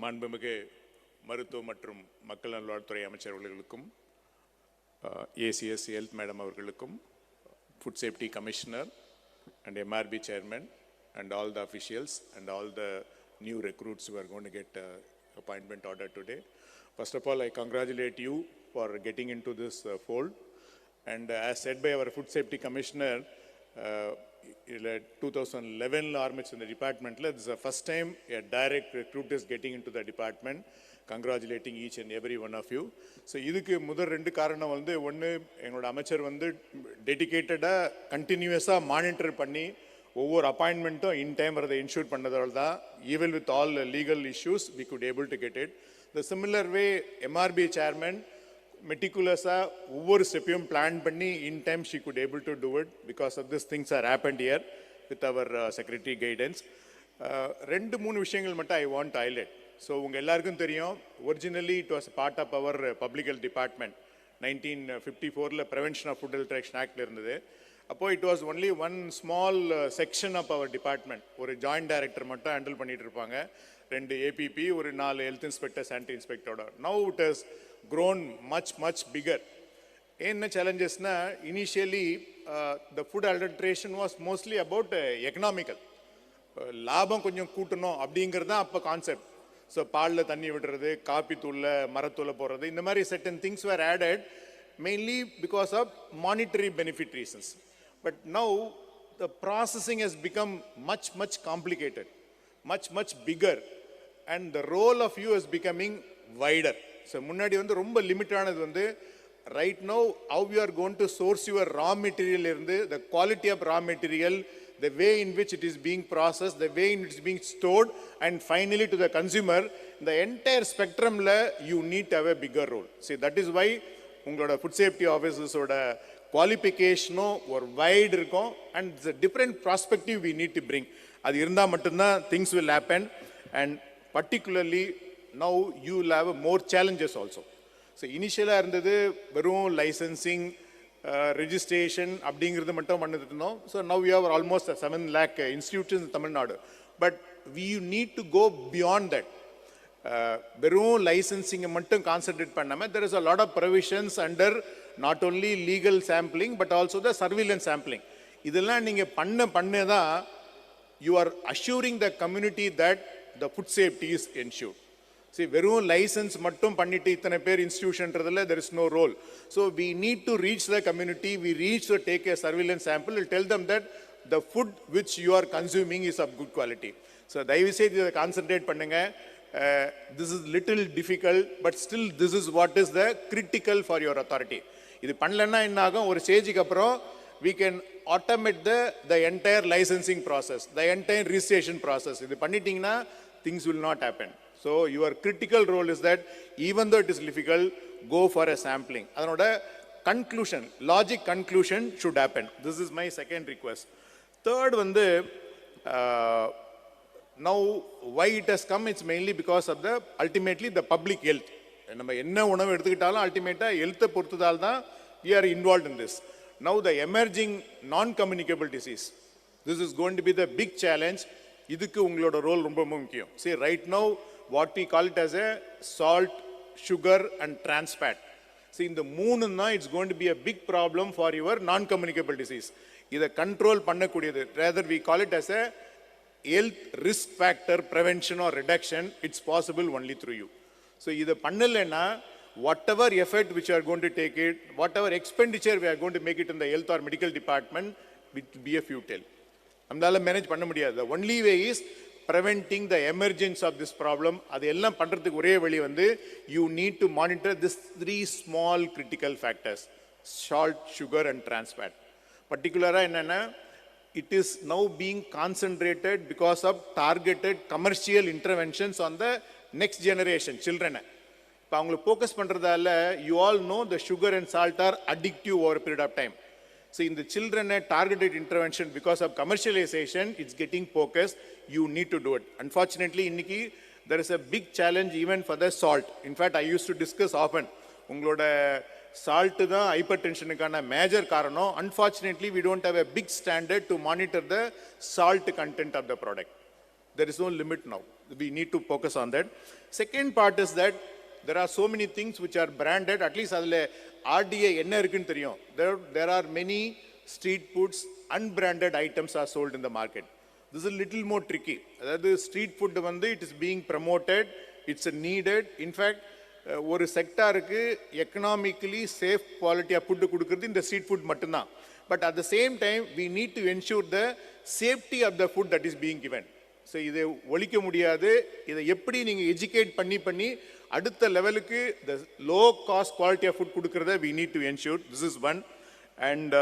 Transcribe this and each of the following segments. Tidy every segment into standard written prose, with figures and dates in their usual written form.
மாண்புமிகு மருத்துவ மற்றும் மக்கள் நல்வாழ்வுத்துறை அமைச்சர் அவர்களுக்கும் ஏசிஎஸ் ஹெல்த் மேடம் அவர்களுக்கும் food safety commissioner and MRB chairman and all the officials and all the new recruits who are going to get appointment order today. First of all, I congratulate you for getting into this fold. And as said by our food safety commissioner, 2011 armits in the department, this is the first time a direct recruit is getting into the department. Congratulating each and every one of you. So, இதுக்கு முதல் ரெண்டு காரணம் வந்து ஒன்று எங்களோட அமைச்சர் வந்து டெடிகேட்டடாக கண்டினியூஸாக மானிட்டர் பண்ணி ஒவ்வொரு அப்பாயின்மெண்ட்டும் இன் டைம் வரதை இன்ஷூர் பண்ணதால் தான் even with all legal issues we could able to get it. The similar way MRP chairman மெட்டிகுலஸாக ஒவ்வொரு ஸ்டெப்பையும் பிளான் பண்ணி in time she could able to do it because of this things are happened here with our secretary guidance. ரெண்டு மூணு விஷயங்கள் மட்டும் I want highlight. So உங்கள் எல்லாருக்கும் தெரியும், originally it was part of our public health department. 1954 prevention of food adulteration ஆக்டில் இருந்தது. அப்போது it was only one small section of our department. ஒரு ஜாயிண்ட் டைரக்டர் மட்டும் ஹேண்டில் பண்ணிட்டு இருப்பாங்க, 2 ஏபிபி, ஒரு 4 ஹெல்த் இன்ஸ்பெக்டர், சானிட்டரி இன்ஸ்பெக்டரோட. Now it has grown much bigger. என்ன சேலஞ்சஸ்னா, initially the food adulteration was mostly about economical. லாபம் கொஞ்சம் கூட்டணும் அப்படிங்கிறது தான் அப்போ கான்செப்ட். ஸோ பாலில் தண்ணி விடுறது, காப்பி தூளில் மரத்தூளை போடுறது, இந்த மாதிரி certain things were added mainly because of monetary benefit reasons. But now the processing has become much complicated, much bigger, and the role of you is becoming wider. So முன்னாடி வந்து ரொம்ப லிமிட்டானது வந்து right now how you are going to source your raw material இருந்து, the quality of raw material, the way in which it is being processed, the way in which it is being stored, and finally to the consumer, the entire spectrum la you need to have a bigger role. See, that is why ungaloda food safety officers oda qualification or wide irukum, and it's a different perspective we need to bring. Adu irundha mattum things will happen, and particularly now you will have more challenges also. So initially irundhathu verum licensing, registration அப்படிங்கிறது மட்டும் பண்ணிட்டு இருந்தோம். So now we have almost 7 lakh institutes in Tamil Nadu. But we need to go beyond that. வெறும் லைசன்சிங்கை மட்டும் concentrate பண்ணாமல் there is a lot of provisions under not only legal sampling but also the surveillance sampling. இதெல்லாம் நீங்கள் பண்ண தான் you are assuring the community that the food safety is ensured. See, வெறும் licence மட்டும் பண்ணிட்டு இத்தனை பேர் இன்ஸ்டிடியூஷன்றதுல there is no role. So we need to reach the community, we reach to take a surveillance sample, we'll tell them that the food which you are consuming is of good quality. So தயவு செய்து இதை concentrate பண்ணுங்க. This is little difficult, but still this is what is the critical for your authority. இது பண்ணலன்னா என்ன ஆகும், ஒரு ஸ்டேஜுக்கு அப்புறம் we can automate the entire licensing process, the entire registration process. இது பண்ணிட்டீங்கன்னா things will not happen. So your critical role is that even though it is difficult, go for a sampling. Adanoda conclusion, logic conclusion should happen. This is my second request. Third vandu now why it has come, it's mainly because of the ultimately the public health. நம்ம என்ன உணவு எடுத்துக்கிட்டாலும் அல்டிமேட்டா ஹெல்த்தை பொறுத்ததால் தான் we are involved in this. Now the emerging non-communicable disease, this is going to be the big challenge. இதுக்கு உங்களோட role ரொம்ப முக்கியம். See, right now what we call it as a salt, sugar and trans fat. See, in the moon it's going to be a big problem for your non-communicable disease. Iதை control பண்ணக்கூடியது, rather we call it as a health risk factor prevention or reduction. It's possible only through you. So இதை பண்ணலைன்னா whatever effort which you are going to take it, whatever expenditure we are going to make it in the health or medical department, it will be a futile. நம்மளால manage பண்ண முடியாது. The only way is preventing the emergence of this problem. அது எல்லாம் பண்றதுக்கு ஒரே வழி வந்து you need to monitor this 3 small critical factors: salt, sugar and trans fat. Particularly என்னன்னா, it is now being concentrated because of targeted commercial interventions on the next generation children. இப்போ அவங்களை focus பண்றதால you all know the sugar and salt are addictive over a period of time. So in the children, a targeted intervention because of commercialization, it's getting focused. You need to do it. Unfortunately, inniki there is a big challenge even for the salt. In fact, I used to discuss often. Ungaloda salt da hypertension kana major karanam. Unfortunately, we don't have a big standard to monitor the salt content of the product. There is no limit now. we need to focus on that. Second part is that there are so many things which are branded, at least adile RDA enna irukku theriyum. There are many street foods, unbranded items are sold in the market. This is a little more tricky. The street food வந்து it is being promoted, it's needed. In fact, ஒரு செக்டாருக்கு economically safe குவாலிட்டியாக food கொடுக்குறது இந்த street food மட்டும்தான். But at the same time we need to ensure the safety of the food that is being given. So இதை ஒழிக்க முடியாது. இதை எப்படி நீங்கள் எஜுகேட் பண்ணி அடுத்த லெவலுக்கு the low cost quality of food கொடுக்குறத we need to ensure. This is one. And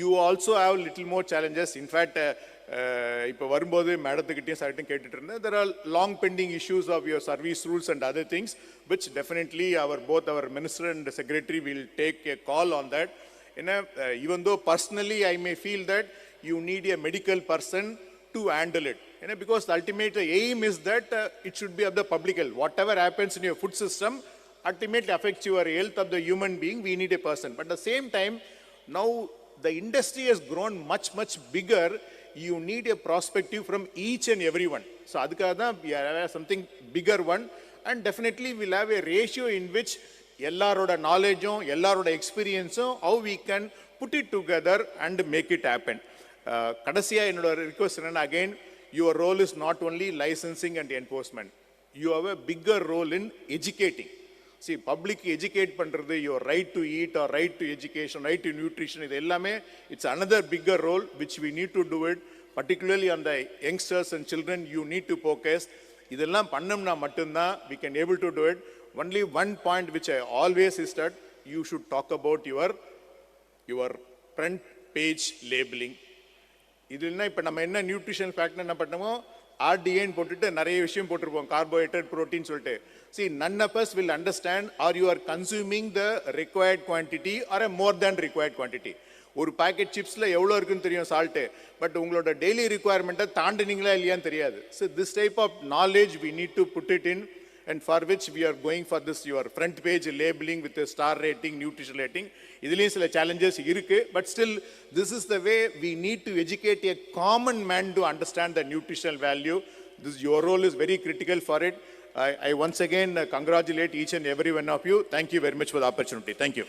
you also have little more challenges. In fact இப்போ வரும்போது மேடத்துக்கிட்டையும் சார்ட்டும் கேட்டுட்டு இருந்தேன். There are long pending issues of your service rules and other things which definitely both our minister and the secretary will take a call on that. Even though personally I may feel that you need a medical person to handle it, because the ultimate aim is that it should be of the public health. Whatever happens in your food system ultimately affects your health of the human being. We need a person. But at the same time, now the industry has grown much bigger. You need a perspective from each and everyone. So adukada we have something bigger one. And definitely we'll have a ratio in which ellaroda knowledge, ellaroda experience, how we can put it together and make it happen. Kadasiya enoda request enna, again, your role is not only licensing and enforcement. You have a bigger role in educating. See, public educate பண்றது, your right to eat or right to education, right to nutrition, இது எல்லாமே it's another bigger role which we need to do it, particularly on the youngsters and children. You need to focus. இதெல்லாம் பண்ணோம்னா மட்டும்தான் we can able to do it. Only one point which I always is that you should talk about your front page labeling. இதுனா இப்போ நம்ம என்ன nutrition fact என்ன பண்ணமோ RDA போட்டுட்டு நிறைய விஷயம் போட்டிருப்போம், கார்போஹைட்ரேட் புரோட்டீன் சொல்லிட்டு. See, none of us will understand or you are consuming the required quantity or a more than required quantity. ஒரு பாக்கெட் சிப்ஸில் எவ்வளோ இருக்குன்னு தெரியும் சால்ட்டு, பட் உங்களோட டெய்லி ரிக்குவயர்மெண்ட்டை தாண்டினீங்களா இல்லையான்னு தெரியாது. So this type of knowledge we need to put it in, and for which we are going for this your front page labelling with star rating, nutrition rating. இதுலேயும் சில challenges இருக்குது, but still this is the way we need to educate a common man to understand the nutritional value. This your role is very critical for it. I once again congratulate each and every one of you. Thank you very much for the opportunity. Thank you.